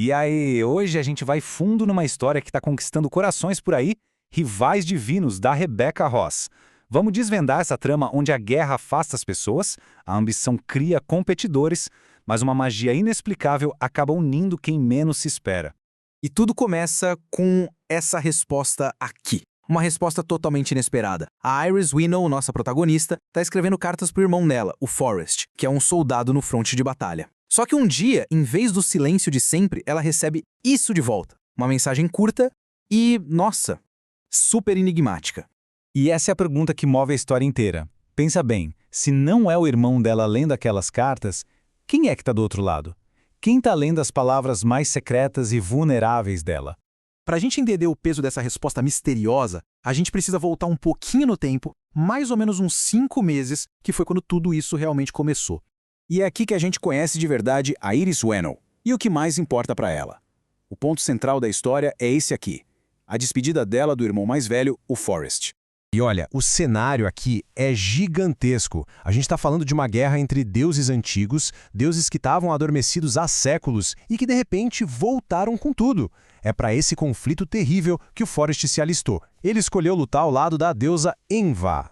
E aí, hoje a gente vai fundo numa história que está conquistando corações por aí, Rivais Divinos, da Rebecca Ross. Vamos desvendar essa trama onde a guerra afasta as pessoas, a ambição cria competidores, mas uma magia inexplicável acaba unindo quem menos se espera. E tudo começa com essa resposta aqui. Uma resposta totalmente inesperada. A Iris Winnow, nossa protagonista, está escrevendo cartas pro irmão dela, o Forrest, que é um soldado no fronte de batalha. Só que um dia, em vez do silêncio de sempre, ela recebe isso de volta. Uma mensagem curta e, nossa, super enigmática. E essa é a pergunta que move a história inteira. Pensa bem, se não é o irmão dela lendo aquelas cartas, quem é que está do outro lado? Quem está lendo as palavras mais secretas e vulneráveis dela? Para a gente entender o peso dessa resposta misteriosa, a gente precisa voltar um pouquinho no tempo, mais ou menos uns 5 meses, que foi quando tudo isso realmente começou. E é aqui que a gente conhece de verdade a Iris Winnow e o que mais importa para ela. O ponto central da história é esse aqui, a despedida dela do irmão mais velho, o Forrest. E olha, o cenário aqui é gigantesco. A gente está falando de uma guerra entre deuses antigos, deuses que estavam adormecidos há séculos e que de repente voltaram com tudo. É para esse conflito terrível que o Forrest se alistou. Ele escolheu lutar ao lado da deusa Enva.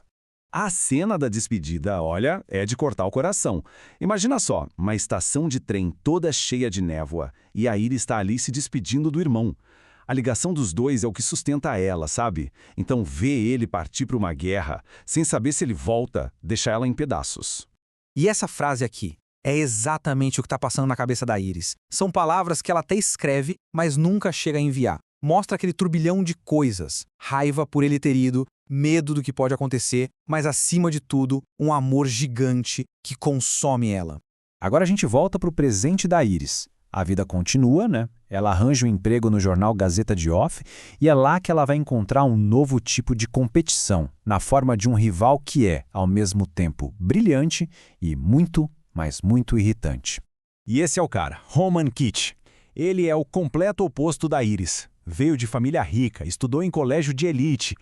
A cena da despedida, olha, é de cortar o coração. Imagina só, uma estação de trem toda cheia de névoa e a Iris está ali se despedindo do irmão. A ligação dos dois é o que sustenta ela, sabe? Então ver ele partir para uma guerra, sem saber se ele volta, deixa ela em pedaços. E essa frase aqui é exatamente o que está passando na cabeça da Iris. São palavras que ela até escreve, mas nunca chega a enviar. Mostra aquele turbilhão de coisas. Raiva por ele ter ido, medo do que pode acontecer, mas acima de tudo, um amor gigante que consome ela. Agora a gente volta para o presente da Iris. A vida continua, né? Ela arranja um emprego no jornal Gazeta de Off e é lá que ela vai encontrar um novo tipo de competição, na forma de um rival que é, ao mesmo tempo, brilhante e muito, mas muito irritante. E esse é o cara, Roman Kitt. Ele é o completo oposto da Iris. Veio de família rica, estudou em colégio de elite.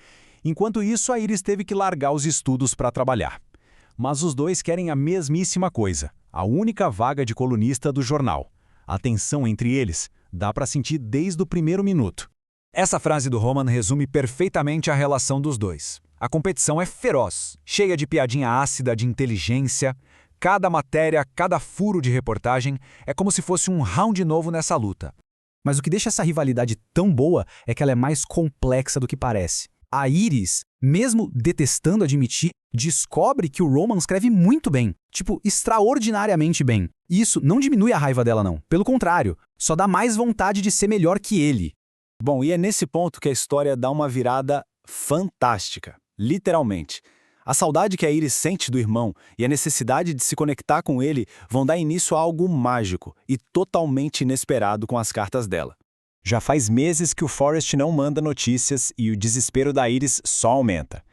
Enquanto isso, a Iris teve que largar os estudos para trabalhar. Mas os dois querem a mesmíssima coisa, a única vaga de colunista do jornal. A tensão entre eles dá para sentir desde o primeiro minuto. Essa frase do Roman resume perfeitamente a relação dos dois. A competição é feroz, cheia de piadinha ácida de inteligência. Cada matéria, cada furo de reportagem é como se fosse um round novo nessa luta. Mas o que deixa essa rivalidade tão boa é que ela é mais complexa do que parece. A Iris, mesmo detestando admitir, descobre que o Roman escreve muito bem. Tipo, extraordinariamente bem. E isso não diminui a raiva dela, não. Pelo contrário, só dá mais vontade de ser melhor que ele. Bom, e é nesse ponto que a história dá uma virada fantástica. Literalmente. A saudade que a Iris sente do irmão e a necessidade de se conectar com ele vão dar início a algo mágico e totalmente inesperado com as cartas dela. Já faz meses que o Forrest não manda notícias e o desespero da Iris só aumenta.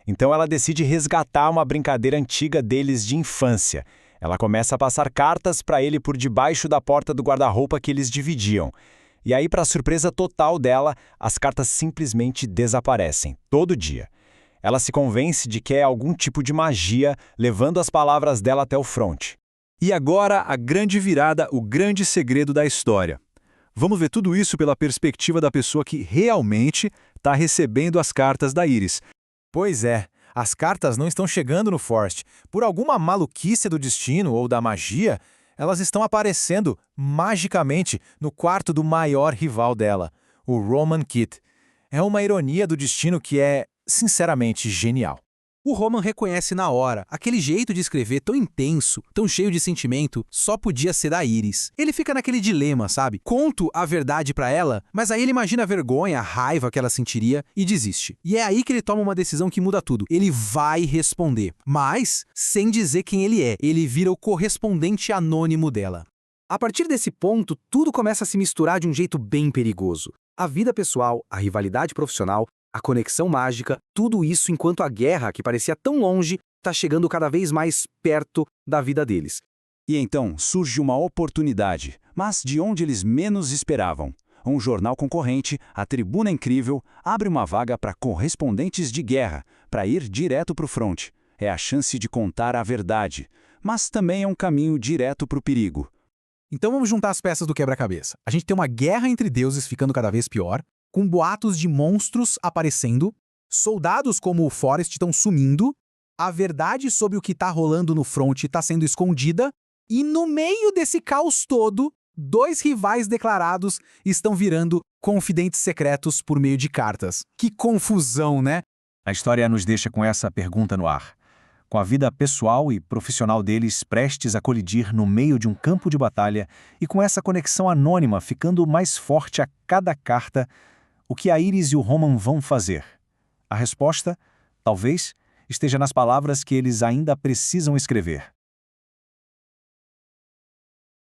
Então ela decide resgatar uma brincadeira antiga deles de infância. Ela começa a passar cartas para ele por debaixo da porta do guarda-roupa que eles dividiam. E aí, para a surpresa total dela, as cartas simplesmente desaparecem, todo dia. Ela se convence de que é algum tipo de magia, levando as palavras dela até o fronte. E agora, a grande virada, o grande segredo da história. Vamos ver tudo isso pela perspectiva da pessoa que realmente está recebendo as cartas da Iris. Pois é, as cartas não estão chegando no Forrest. Por alguma maluquice do destino ou da magia, elas estão aparecendo magicamente no quarto do maior rival dela, o Roman Kitt. É uma ironia do destino que é, sinceramente, genial. O Roman reconhece na hora, aquele jeito de escrever tão intenso, tão cheio de sentimento, só podia ser da Iris. Ele fica naquele dilema, sabe? Conto a verdade pra ela, mas aí ele imagina a vergonha, a raiva que ela sentiria e desiste. E é aí que ele toma uma decisão que muda tudo. Ele vai responder, mas sem dizer quem ele é. Ele vira o correspondente anônimo dela. A partir desse ponto, tudo começa a se misturar de um jeito bem perigoso. A vida pessoal, a rivalidade profissional, a conexão mágica, tudo isso enquanto a guerra, que parecia tão longe, está chegando cada vez mais perto da vida deles. E então surge uma oportunidade, mas de onde eles menos esperavam. Um jornal concorrente, a Tribuna Incrível, abre uma vaga para correspondentes de guerra, para ir direto para o fronte. É a chance de contar a verdade, mas também é um caminho direto para o perigo. Então vamos juntar as peças do quebra-cabeça. A gente tem uma guerra entre deuses ficando cada vez pior, com boatos de monstros aparecendo, soldados como o Forrest estão sumindo, a verdade sobre o que tá rolando no front tá sendo escondida, e no meio desse caos todo, 2 rivais declarados estão virando confidentes secretos por meio de cartas. Que confusão, né? A história nos deixa com essa pergunta no ar. Com a vida pessoal e profissional deles prestes a colidir no meio de um campo de batalha e com essa conexão anônima ficando mais forte a cada carta, o que a Iris e o Roman vão fazer? A resposta, talvez, esteja nas palavras que eles ainda precisam escrever.